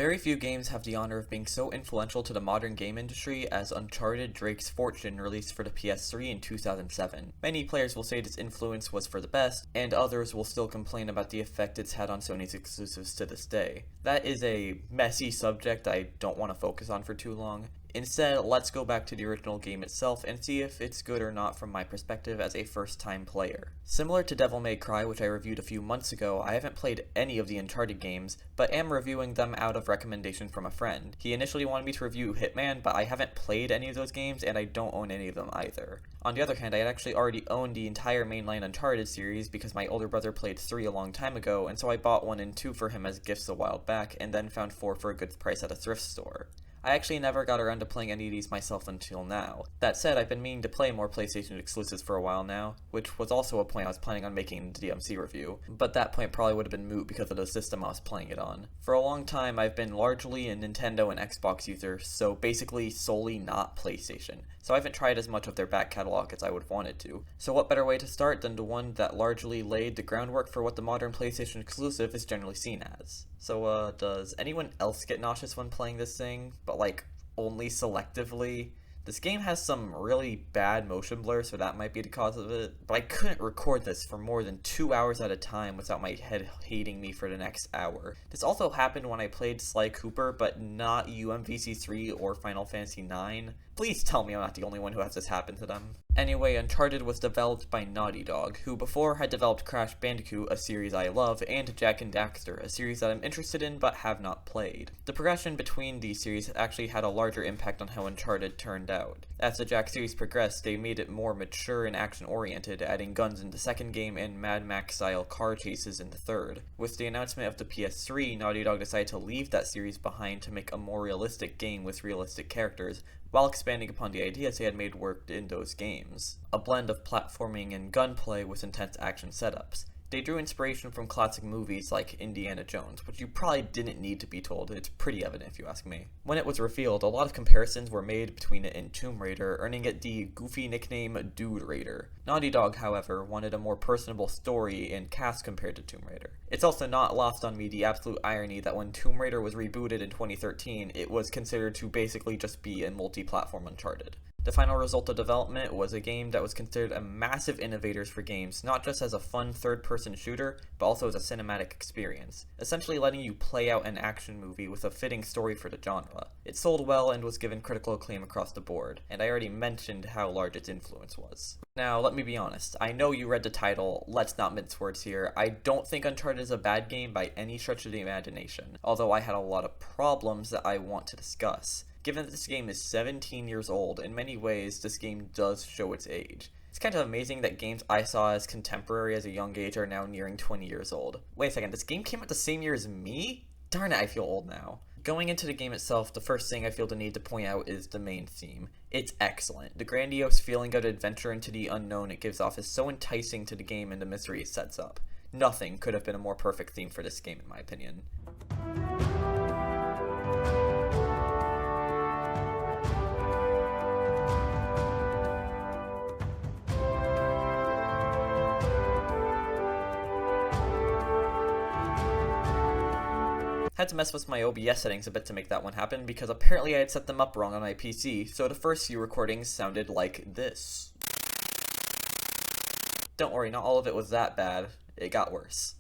Very few games have the honor of being so influential to the modern game industry as Uncharted Drake's Fortune, released for the PS3 in 2007. Many players will say this influence was for the best, and others will still complain about the effect it's had on Sony's exclusives to this day. That is a messy subject I don't want to focus on for too long. Instead, let's go back to the original game itself and see if it's good or not from my perspective as a first-time player. Similar to Devil May Cry, which I reviewed a few months ago, I haven't played any of the Uncharted games, but am reviewing them out of recommendation from a friend. He initially wanted me to review Hitman, but I haven't played any of those games, and I don't own any of them either. On the other hand, I had actually already owned the entire mainline Uncharted series because my older brother played 3 a long time ago, and so I bought 1 and 2 for him as gifts a while back, and then found 4 for a good price at a thrift store. I actually never got around to playing any of these myself until now. That said, I've been meaning to play more PlayStation exclusives for a while now, which was also a point I was planning on making in the DMC review, but that point probably would have been moot because of the system I was playing it on. For a long time, I've been largely a Nintendo and Xbox user, so basically solely not PlayStation, so I haven't tried as much of their back catalog as I would have wanted to. So what better way to start than the one that largely laid the groundwork for what the modern PlayStation exclusive is generally seen as. So, does anyone else get nauseous when playing this thing, but like, only selectively? This game has some really bad motion blur, so that might be the cause of it, but I couldn't record this for more than 2 hours at a time without my head hating me for the next hour. This also happened when I played Sly Cooper, but not UMVC3 or Final Fantasy IX. Please tell me I'm not the only one who has this happen to them. Anyway, Uncharted was developed by Naughty Dog, who before had developed Crash Bandicoot, a series I love, and Jak and Daxter, a series that I'm interested in but have not played. The progression between these series actually had a larger impact on how Uncharted turned out. As the Jak series progressed, they made it more mature and action-oriented, adding guns in the second game and Mad Max-style car chases in the third. With the announcement of the PS3, Naughty Dog decided to leave that series behind to make a more realistic game with realistic characters, while expanding upon the ideas they had made work in those games. A blend of platforming and gunplay with intense action setups. They drew inspiration from classic movies like Indiana Jones, which you probably didn't need to be told. It's pretty evident if you ask me. When it was revealed, a lot of comparisons were made between it and Tomb Raider, earning it the goofy nickname Dude Raider. Naughty Dog, however, wanted a more personable story and cast compared to Tomb Raider. It's also not lost on me the absolute irony that when Tomb Raider was rebooted in 2013, it was considered to basically just be a multi-platform Uncharted. The final result of development was a game that was considered a massive innovator for games, not just as a fun third-person shooter, but also as a cinematic experience, essentially letting you play out an action movie with a fitting story for the genre. It sold well and was given critical acclaim across the board, and I already mentioned how large its influence was. Now, let me be honest, I know you read the title, let's not mince words here. I don't think Uncharted is a bad game by any stretch of the imagination, although I had a lot of problems that I want to discuss. Given that this game is 17 years old, in many ways, this game does show its age. It's kind of amazing that games I saw as contemporary as a young age are now nearing 20 years old. Wait a second, this game came out the same year as me? Darn it, I feel old now. Going into the game itself, the first thing I feel the need to point out is the main theme. It's excellent. The grandiose feeling of adventure into the unknown it gives off is so enticing to the game and the mystery it sets up. Nothing could have been a more perfect theme for this game in my opinion. Had to mess with my OBS settings a bit to make that one happen because apparently I had set them up wrong on my PC, so the first few recordings sounded like this. Don't worry, not all of it was that bad. It got worse.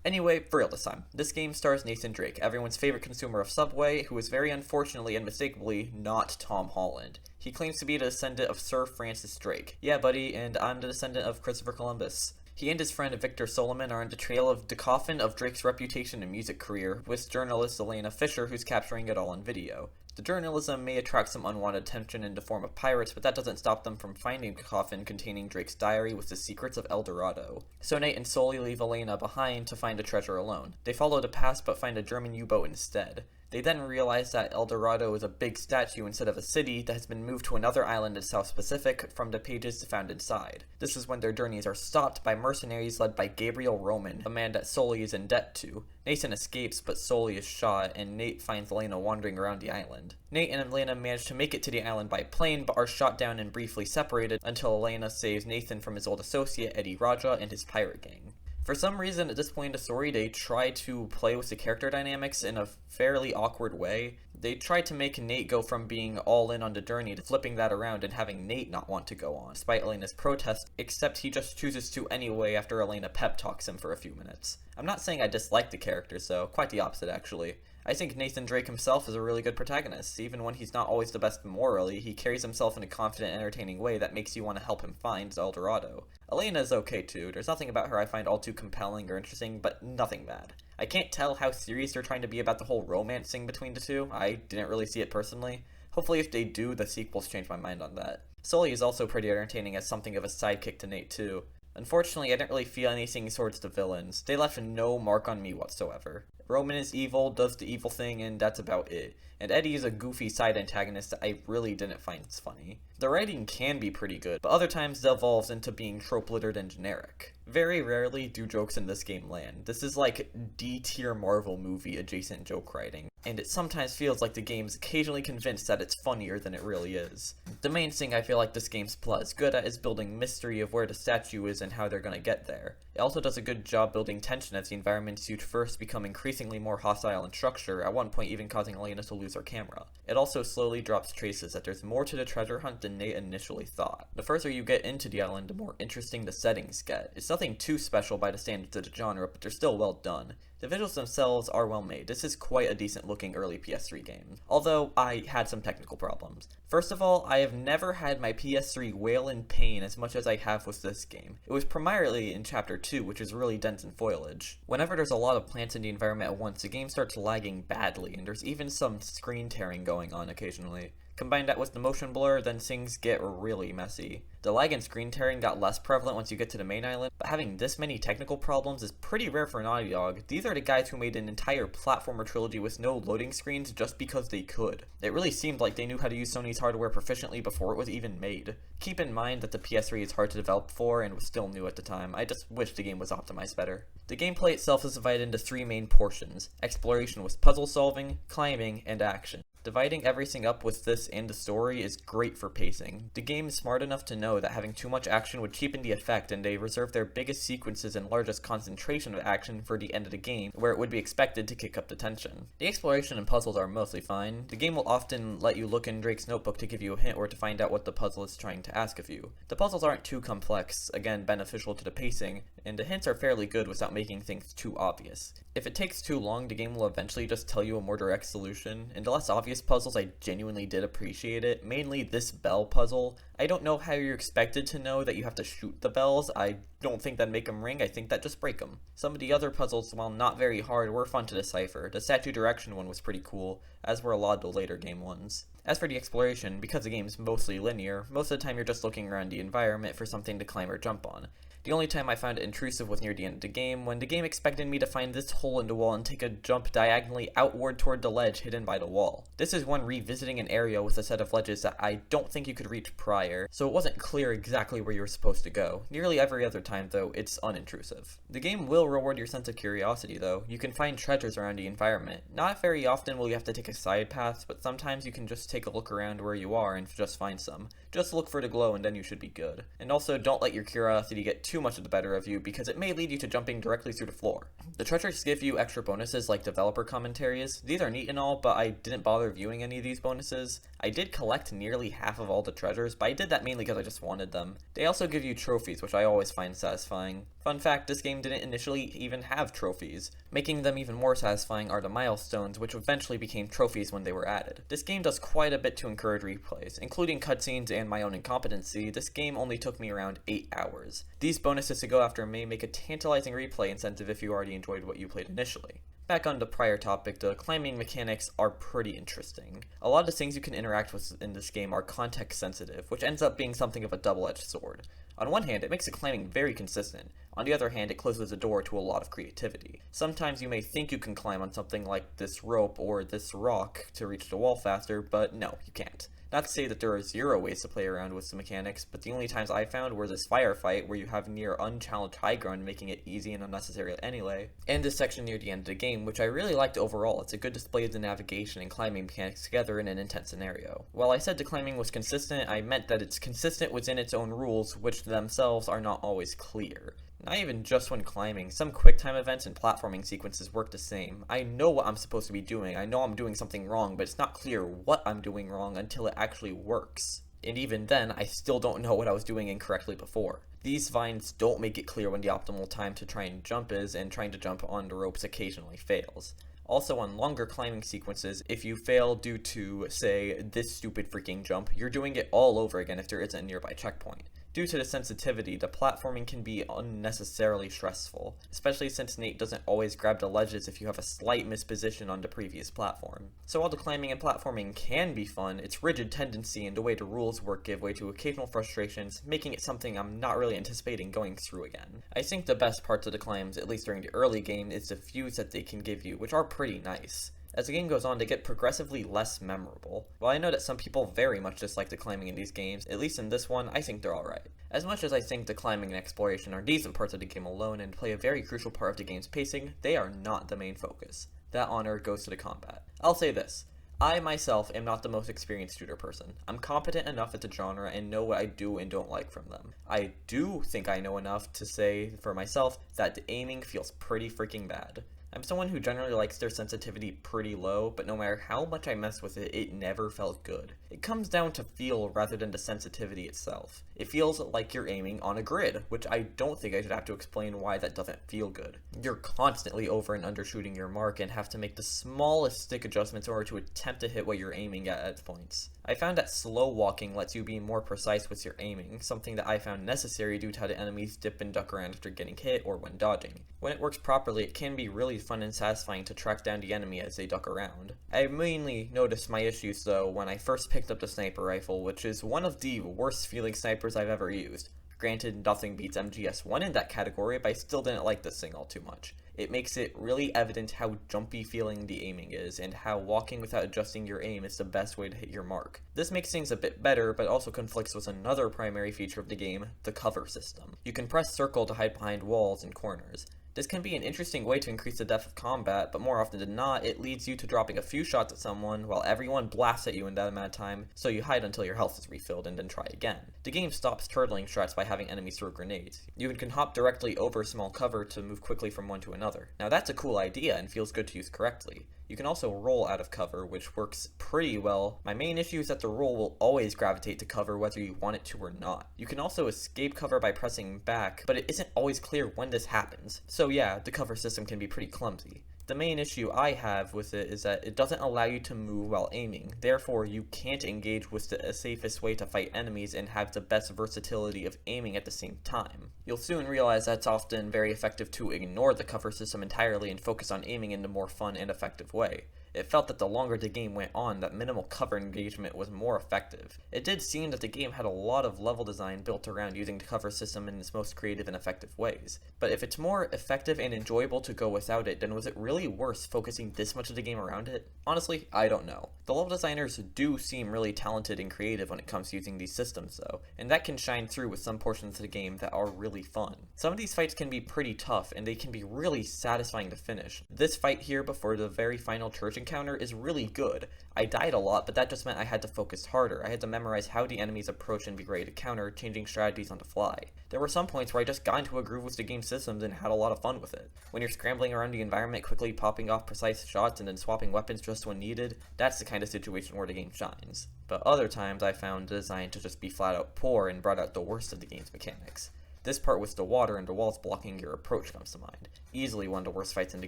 Anyway, for real this time. This game stars Nathan Drake, everyone's favorite consumer of Subway, who is very unfortunately and mistakably not Tom Holland. He claims to be the descendant of Sir Francis Drake. Yeah, buddy, and I'm the descendant of Christopher Columbus. He and his friend Victor Solomon are on the trail of the coffin of Drake's reputation and music career, with journalist Elena Fisher who's capturing it all on video. The journalism may attract some unwanted attention in the form of pirates, but that doesn't stop them from finding a coffin containing Drake's diary with the secrets of El Dorado. So Nate and Sully leave Elena behind to find the treasure alone. They follow the past but find a German U-boat instead. They then realize that El Dorado is a big statue instead of a city that has been moved to another island in the South Pacific from the pages found inside. This is when their journeys are stopped by mercenaries led by Gabriel Roman, a man that Sully is in debt to. Nathan escapes, but Sully is shot, and Nate finds Elena wandering around the island. Nate and Elena manage to make it to the island by plane, but are shot down and briefly separated until Elena saves Nathan from his old associate Eddie Raja and his pirate gang. For some reason, at this point in the story, they try to play with the character dynamics in a fairly awkward way. They tried to make Nate go from being all in on the journey to flipping that around and having Nate not want to go on, despite Elena's protest, except he just chooses to anyway after Elena pep talks him for a few minutes. I'm not saying I dislike the characters, though, quite the opposite actually. I think Nathan Drake himself is a really good protagonist. Even when he's not always the best morally, he carries himself in a confident, entertaining way that makes you want to help him find El Dorado. Elena is okay too. There's nothing about her I find all too compelling or interesting, but nothing bad. I can't tell how serious they're trying to be about the whole romance thing between the two. I didn't really see it personally. Hopefully if they do, the sequels change my mind on that. Sully is also pretty entertaining as something of a sidekick to Nate too. Unfortunately, I didn't really feel anything towards the villains. They left no mark on me whatsoever. Roman is evil, does the evil thing, and that's about it. And Eddie is a goofy side antagonist that I really didn't find funny. The writing can be pretty good, but other times devolves into being trope-littered and generic. Very rarely do jokes in this game land. This is like D-tier Marvel movie adjacent joke writing, and it sometimes feels like the game's occasionally convinced that it's funnier than it really is. The main thing I feel like this game's plot is good at is building mystery of where the statue is and how they're gonna get there. It also does a good job building tension as the environments you first become increasingly more hostile in structure, at one point even causing Elena to lose her camera. It also slowly drops traces that there's more to the treasure hunt than Nate initially thought. The further you get into the island, the more interesting the settings get. It's nothing too special by the standards of the genre, but they're still well done. The visuals themselves are well made. This is quite a decent looking early PS3 game, although I had some technical problems. First of all, I have never had my PS3 wail in pain as much as I have with this game. It was primarily in Chapter 2, which is really dense in foliage. Whenever there's a lot of plants in the environment at once, the game starts lagging badly, and there's even some screen tearing going on occasionally. Combine that with the motion blur, then things get really messy. The lag and screen tearing got less prevalent once you get to the main island, but having this many technical problems is pretty rare for Naughty Dog. These are the guys who made an entire platformer trilogy with no loading screens just because they could. It really seemed like they knew how to use Sony's hardware proficiently before it was even made. Keep in mind that the PS3 is hard to develop for and was still new at the time. I just wish the game was optimized better. The gameplay itself is divided into three main portions: exploration with puzzle solving, climbing, and action. Dividing everything up with this and the story is great for pacing. The game is smart enough to know that having too much action would cheapen the effect, and they reserve their biggest sequences and largest concentration of action for the end of the game, where it would be expected to kick up the tension. The exploration and puzzles are mostly fine. The game will often let you look in Drake's notebook to give you a hint or to find out what the puzzle is trying to ask of you. The puzzles aren't too complex, again beneficial to the pacing, and the hints are fairly good without making things too obvious. If it takes too long, the game will eventually just tell you a more direct solution, and the less obvious puzzles I genuinely did appreciate it, mainly this bell puzzle. I don't know how you're expected to know that you have to shoot the bells. I don't think that'd make them ring, I think that just break them. Some of the other puzzles, while not very hard, were fun to decipher. The statue direction one was pretty cool, as were a lot of the later game ones. As for the exploration, because the game's mostly linear, most of the time you're just looking around the environment for something to climb or jump on. The only time I found it intrusive was near the end of the game, when the game expected me to find this hole in the wall and take a jump diagonally outward toward the ledge hidden by the wall. This is when revisiting an area with a set of ledges that I don't think you could reach prior, so it wasn't clear exactly where you were supposed to go. Nearly every other time, though, it's unintrusive. The game will reward your sense of curiosity, though. You can find treasures around the environment. Not very often will you have to take a side path, but sometimes you can just take a look around where you are and just find some. Just look for the glow and then you should be good. And also, don't let your curiosity get too much of the better of you, because it may lead you to jumping directly through the floor. The treasures give you extra bonuses like developer commentaries. These are neat and all, but I didn't bother viewing any of these bonuses. I did collect nearly half of all the treasures, but I did that mainly because I just wanted them. They also give you trophies, which I always find satisfying. Fun fact, this game didn't initially even have trophies. Making them even more satisfying are the milestones, which eventually became trophies when they were added. This game does quite a bit to encourage replays. Including cutscenes and my own incompetency, this game only took me around 8 hours. These bonuses to go after may make a tantalizing replay incentive if you already enjoyed what you played initially. Back on the prior topic, the climbing mechanics are pretty interesting. A lot of the things you can interact with in this game are context sensitive, which ends up being something of a double-edged sword. On one hand, it makes the climbing very consistent. On the other hand, it closes the door to a lot of creativity. Sometimes you may think you can climb on something like this rope or this rock to reach the wall faster, but no, you can't. Not to say that there are zero ways to play around with the mechanics, but the only times I found were this firefight where you have near unchallenged high ground, making it easy and unnecessary anyway, and this section near the end of the game, which I really liked overall. It's a good display of the navigation and climbing mechanics together in an intense scenario. While I said the climbing was consistent, I meant that it's consistent within its own rules, which themselves are not always clear. Not even just when climbing, some quick time events and platforming sequences work the same. I know what I'm supposed to be doing, I know I'm doing something wrong, but it's not clear what I'm doing wrong until it actually works. And even then, I still don't know what I was doing incorrectly before. These vines don't make it clear when the optimal time to try and jump is, and trying to jump on the ropes occasionally fails. Also, on longer climbing sequences, if you fail due to, say, this stupid freaking jump, you're doing it all over again if there isn't a nearby checkpoint. Due to the sensitivity, the platforming can be unnecessarily stressful, especially since Nate doesn't always grab the ledges if you have a slight misposition on the previous platform. So while the climbing and platforming can be fun, its rigid tendency and the way the rules work give way to occasional frustrations, making it something I'm not really anticipating going through again. I think the best parts of the climbs, at least during the early game, is the views that they can give you, which are pretty nice. As the game goes on, they get progressively less memorable. While I know that some people very much dislike the climbing in these games, at least in this one, I think they're alright. As much as I think the climbing and exploration are decent parts of the game alone and play a very crucial part of the game's pacing, they are not the main focus. That honor goes to the combat. I'll say this. I myself am not the most experienced shooter person. I'm competent enough at the genre and know what I do and don't like from them. I do think I know enough to say for myself that the aiming feels pretty freaking bad. I'm someone who generally likes their sensitivity pretty low, but no matter how much I mess with it, it never felt good. It comes down to feel rather than the sensitivity itself. It feels like you're aiming on a grid, which I don't think I should have to explain why that doesn't feel good. You're constantly over and undershooting your mark and have to make the smallest stick adjustments in order to attempt to hit what you're aiming at points. I found that slow walking lets you be more precise with your aiming, something that I found necessary due to how the enemies dip and duck around after getting hit or when dodging. When it works properly, it can be really fun and satisfying to track down the enemy as they duck around. I mainly noticed my issues though when I first picked up the sniper rifle, which is one of the worst feeling snipers I've ever used. Granted, nothing beats MGS1 in that category, but I still didn't like this thing all too much. It makes it really evident how jumpy feeling the aiming is, and how walking without adjusting your aim is the best way to hit your mark. This makes things a bit better, but also conflicts with another primary feature of the game, the cover system. You can press circle to hide behind walls and corners. This can be an interesting way to increase the depth of combat, but more often than not, it leads you to dropping a few shots at someone while everyone blasts at you in that amount of time, so you hide until your health is refilled and then try again. The game stops turtling strats by having enemies throw grenades. You can hop directly over small cover to move quickly from one to another. Now that's a cool idea and feels good to use correctly. You can also roll out of cover, which works pretty well. My main issue is that the roll will always gravitate to cover whether you want it to or not. You can also escape cover by pressing back, but it isn't always clear when this happens. So yeah, the cover system can be pretty clumsy. The main issue I have with it is that it doesn't allow you to move while aiming, therefore you can't engage with the safest way to fight enemies and have the best versatility of aiming at the same time. You'll soon realize that it's often very effective to ignore the cover system entirely and focus on aiming in a more fun and effective way. It felt that the longer the game went on, that minimal cover engagement was more effective. It did seem that the game had a lot of level design built around using the cover system in its most creative and effective ways. But if it's more effective and enjoyable to go without it, then was it really worth focusing this much of the game around it? Honestly, I don't know. The level designers do seem really talented and creative when it comes to using these systems though, and that can shine through with some portions of the game that are really fun. Some of these fights can be pretty tough, and they can be really satisfying to finish. This fight here before the very final church encounter is really good. I died a lot, but that just meant I had to focus harder. I had to memorize how the enemies approach and be ready to counter, changing strategies on the fly. There were some points where I just got into a groove with the game's systems and had a lot of fun with it. When you're scrambling around the environment, quickly popping off precise shots and then swapping weapons just when needed, that's the kind of situation where the game shines. But other times I found the design to just be flat out poor and brought out the worst of the game's mechanics. This part with the water and the walls blocking your approach comes to mind. Easily one of the worst fights in the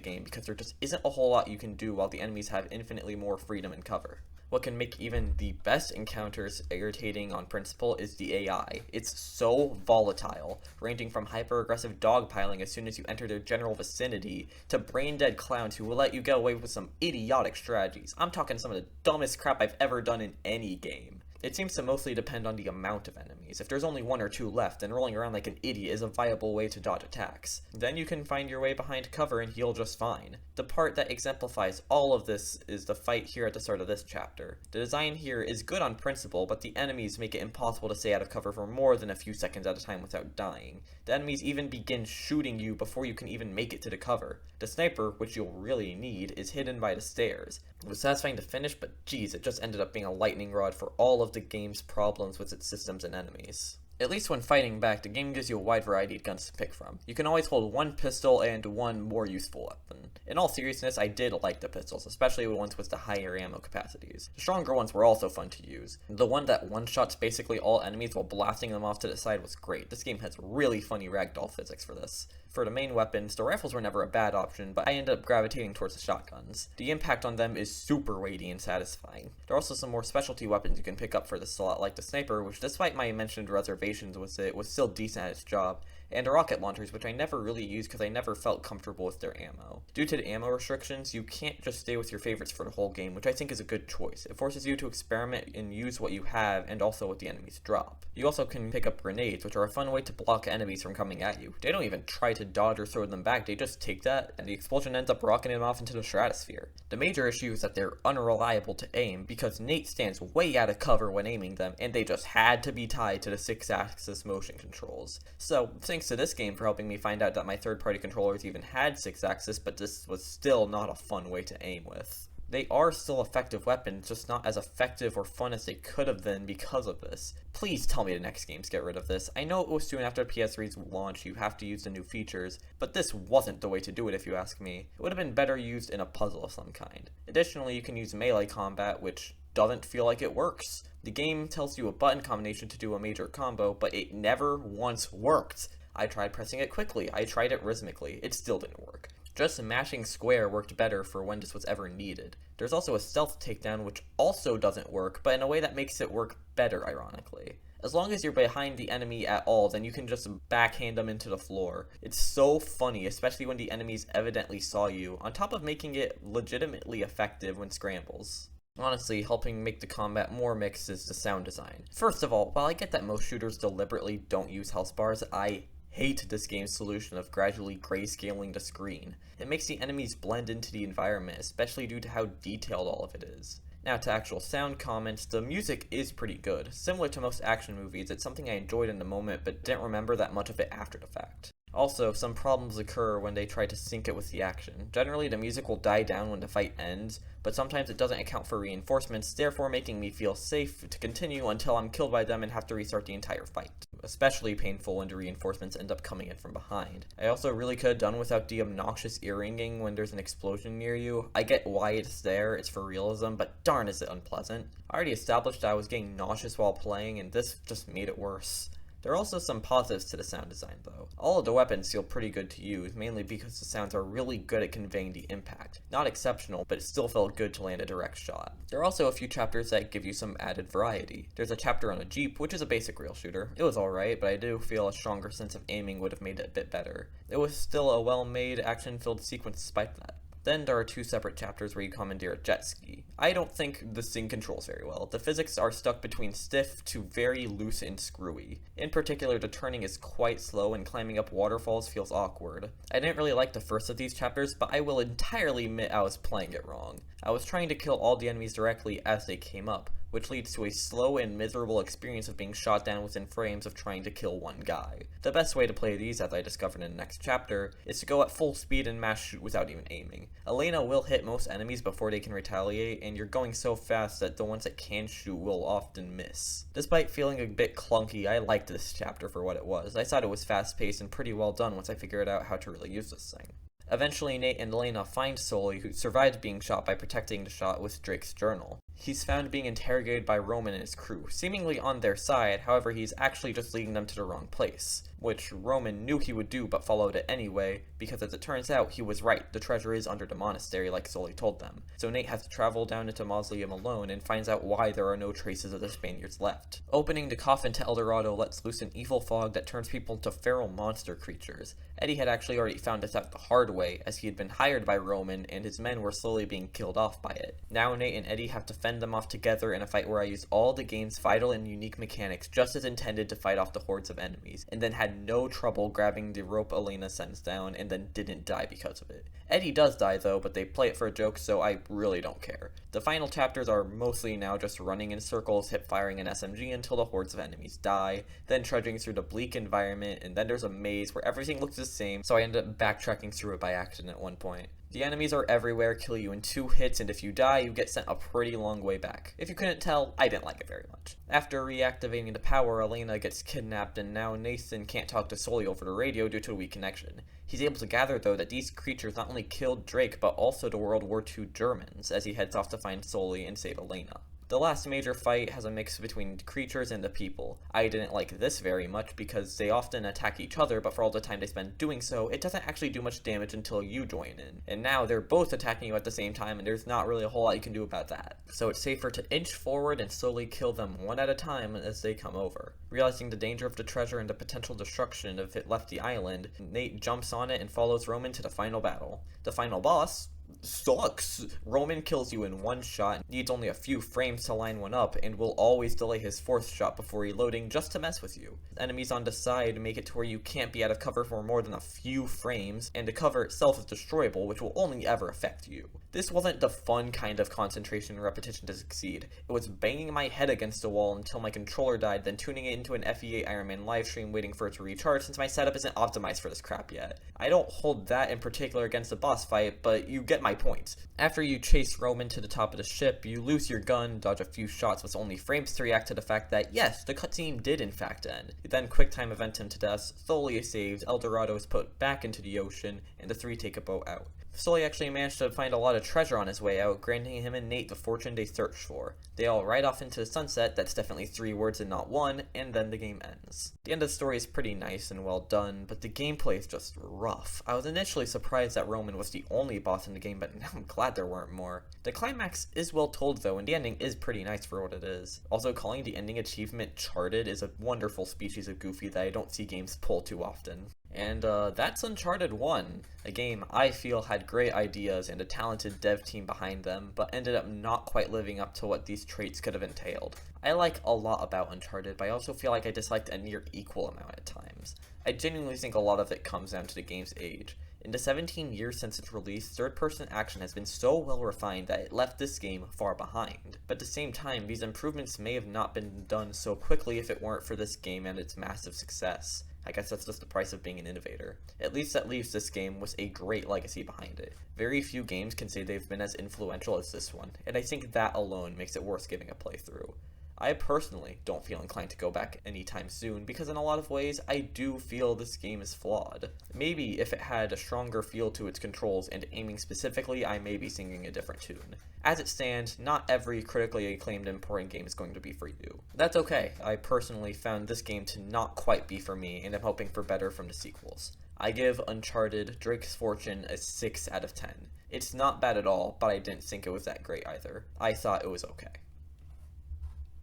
game because there just isn't a whole lot you can do while the enemies have infinitely more freedom and cover. What can make even the best encounters irritating on principle is the AI. It's so volatile, ranging from hyper-aggressive dogpiling as soon as you enter their general vicinity, to brain-dead clowns who will let you get away with some idiotic strategies. I'm talking some of the dumbest crap I've ever done in any game. It seems to mostly depend on the amount of enemies. If there's only one or two left, then rolling around like an idiot is a viable way to dodge attacks. Then you can find your way behind cover and heal just fine. The part that exemplifies all of this is the fight here at the start of this chapter. The design here is good on principle, but the enemies make it impossible to stay out of cover for more than a few seconds at a time without dying. The enemies even begin shooting you before you can even make it to the cover. The sniper, which you'll really need, is hidden by the stairs. It was satisfying to finish, but geez, it just ended up being a lightning rod for all of the game's problems with its systems and enemies. At least when fighting back, the game gives you a wide variety of guns to pick from. You can always hold one pistol and one more useful weapon. In all seriousness, I did like the pistols, especially the ones with the higher ammo capacities. The stronger ones were also fun to use. The one that one-shots basically all enemies while blasting them off to the side was great. This game has really funny ragdoll physics for this. For the main weapons, the rifles were never a bad option, but I ended up gravitating towards the shotguns. The impact on them is super weighty and satisfying. There are also some more specialty weapons you can pick up for this slot, like the sniper, which despite my mentioned reservations with it, was still decent at its job, and rocket launchers, which I never really used because I never felt comfortable with their ammo. Due to the ammo restrictions, you can't just stay with your favorites for the whole game, which I think is a good choice. It forces you to experiment and use what you have and also what the enemies drop. You also can pick up grenades, which are a fun way to block enemies from coming at you. They don't even try to dodge or throw them back, they just take that, and the explosion ends up rocketing them off into the stratosphere. The major issue is that they're unreliable to aim, because Nate stands way out of cover when aiming them, and they just had to be tied to the 6-axis motion controls. So, thanks to this game for helping me find out that my third-party controllers even had 6-axis, but this was still not a fun way to aim with. They are still effective weapons, just not as effective or fun as they could have been because of this. Please tell me the next games get rid of this. I know it was soon after PS3's launch, you have to use the new features, but this wasn't the way to do it if you ask me. It would have been better used in a puzzle of some kind. Additionally, you can use melee combat, which doesn't feel like it works. The game tells you a button combination to do a major combo, but it never once worked. I tried pressing it quickly, I tried it rhythmically, it still didn't work. Just mashing square worked better for when this was ever needed. There's also a stealth takedown which also doesn't work, but in a way that makes it work better, ironically. As long as you're behind the enemy at all, then you can just backhand them into the floor. It's so funny, especially when the enemies evidently saw you, on top of making it legitimately effective when scrambles. Honestly, helping make the combat more mixed is the sound design. First of all, while I get that most shooters deliberately don't use health bars, I hate this game's solution of gradually grayscaling the screen. It makes the enemies blend into the environment, especially due to how detailed all of it is. Now to actual sound comments, the music is pretty good. Similar to most action movies, it's something I enjoyed in the moment but didn't remember that much of it after the fact. Also, some problems occur when they try to sync it with the action. Generally, the music will die down when the fight ends, but sometimes it doesn't account for reinforcements, therefore making me feel safe to continue until I'm killed by them and have to restart the entire fight. Especially painful when the reinforcements end up coming in from behind. I also really could have done without the obnoxious ear-ringing when there's an explosion near you. I get why it's there, it's for realism, but darn is it unpleasant. I already established I was getting nauseous while playing, and this just made it worse. There are also some positives to the sound design though. All of the weapons feel pretty good to use, mainly because the sounds are really good at conveying the impact. Not exceptional, but it still felt good to land a direct shot. There are also a few chapters that give you some added variety. There's a chapter on a Jeep, which is a basic rail shooter. It was alright, but I do feel a stronger sense of aiming would have made it a bit better. It was still a well-made, action-filled sequence despite that. Then there are two separate chapters where you commandeer a jet ski. I don't think this thing controls very well. The physics are stuck between stiff to very loose and screwy. In particular, the turning is quite slow and climbing up waterfalls feels awkward. I didn't really like the first of these chapters, but I will entirely admit I was playing it wrong. I was trying to kill all the enemies directly as they came up, which leads to a slow and miserable experience of being shot down within frames of trying to kill one guy. The best way to play these, as I discovered in the next chapter, is to go at full speed and mass shoot without even aiming. Elena will hit most enemies before they can retaliate, and you're going so fast that the ones that can shoot will often miss. Despite feeling a bit clunky, I liked this chapter for what it was. I thought it was fast-paced and pretty well done once I figured out how to really use this thing. Eventually, Nate and Elena find Sully, who survived being shot by protecting the shot with Drake's journal. He's found being interrogated by Roman and his crew, seemingly on their side, however he's actually just leading them to the wrong place, which Roman knew he would do but followed it anyway, because as it turns out, he was right, the treasure is under the monastery like Sully told them. So Nate has to travel down into Mausoleum alone and finds out why there are no traces of the Spaniards left. Opening the coffin to El Dorado lets loose an evil fog that turns people into feral monster creatures. Eddie had actually already found this out the hard way, as he had been hired by Roman and his men were slowly being killed off by it. Now Nate and Eddie have to fend them off together in a fight where I used all the game's vital and unique mechanics just as intended to fight off the hordes of enemies, and then had no trouble grabbing the rope Elena sends down and then didn't die because of it. Eddie does die though, but they play it for a joke, so I really don't care. The final chapters are mostly now just running in circles, hip-firing an SMG until the hordes of enemies die, then trudging through the bleak environment, and then there's a maze where everything looks the same, so I end up backtracking through it by accident at one point. The enemies are everywhere, kill you in 2 hits, and if you die, you get sent a pretty long way back. If you couldn't tell, I didn't like it very much. After reactivating the power, Elena gets kidnapped, and now Nathan can't talk to Sully over the radio due to a weak connection. He's able to gather, though, that these creatures not only killed Drake, but also the World War II Germans, as he heads off to find Sully and save Elena. The last major fight has a mix between creatures and the people. I didn't like this very much because they often attack each other, but for all the time they spend doing so, it doesn't actually do much damage until you join in. And now they're both attacking you at the same time, and there's not really a whole lot you can do about that. So it's safer to inch forward and slowly kill them one at a time as they come over. Realizing the danger of the treasure and the potential destruction if it left the island, Nate jumps on it and follows Roman to the final battle. The final boss sucks. Roman kills you in 1 shot, needs only a few frames to line one up, and will always delay his 4th shot before reloading just to mess with you. Enemies on the side make it to where you can't be out of cover for more than a few frames, and the cover itself is destroyable, which will only ever affect you. This wasn't the fun kind of concentration and repetition to succeed. It was banging my head against a wall until my controller died, then tuning it into an FE8 Iron Man livestream waiting for it to recharge since my setup isn't optimized for this crap yet. I don't hold that in particular against the boss fight, but you get my point. After you chase Roman to the top of the ship, you lose your gun, dodge a few shots with only frames to react to the fact that yes, the cutscene did in fact end. You then quick time event him to death, Sully is saved, El Dorado is put back into the ocean, and the 3 take a boat out. Sully actually managed to find a lot of treasure on his way out, granting him and Nate the fortune they searched for. They all ride off into the sunset, that's definitely 3 words and not 1, and then the game ends. The end of the story is pretty nice and well done, but the gameplay is just rough. I was initially surprised that Roman was the only boss in the game, but now I'm glad there weren't more. The climax is well told though, and the ending is pretty nice for what it is. Also, calling the ending achievement Charted is a wonderful species of goofy that I don't see games pull too often. And that's Uncharted 1, a game I feel had great ideas and a talented dev team behind them, but ended up not quite living up to what these traits could have entailed. I like a lot about Uncharted, but I also feel like I disliked a near equal amount at times. I genuinely think a lot of it comes down to the game's age. In the 17 years since its release, third-person action has been so well refined that it left this game far behind. But at the same time, these improvements may have not been done so quickly if it weren't for this game and its massive success. I guess that's just the price of being an innovator. At least that leaves this game with a great legacy behind it. Very few games can say they've been as influential as this one, and I think that alone makes it worth giving a playthrough. I personally don't feel inclined to go back anytime soon because in a lot of ways I do feel this game is flawed. Maybe if it had a stronger feel to its controls and aiming specifically, I may be singing a different tune. As it stands, not every critically acclaimed important game is going to be for you. That's okay. I personally found this game to not quite be for me, and I'm hoping for better from the sequels. I give Uncharted Drake's Fortune a 6 out of 10. It's not bad at all, but I didn't think it was that great either. I thought it was okay.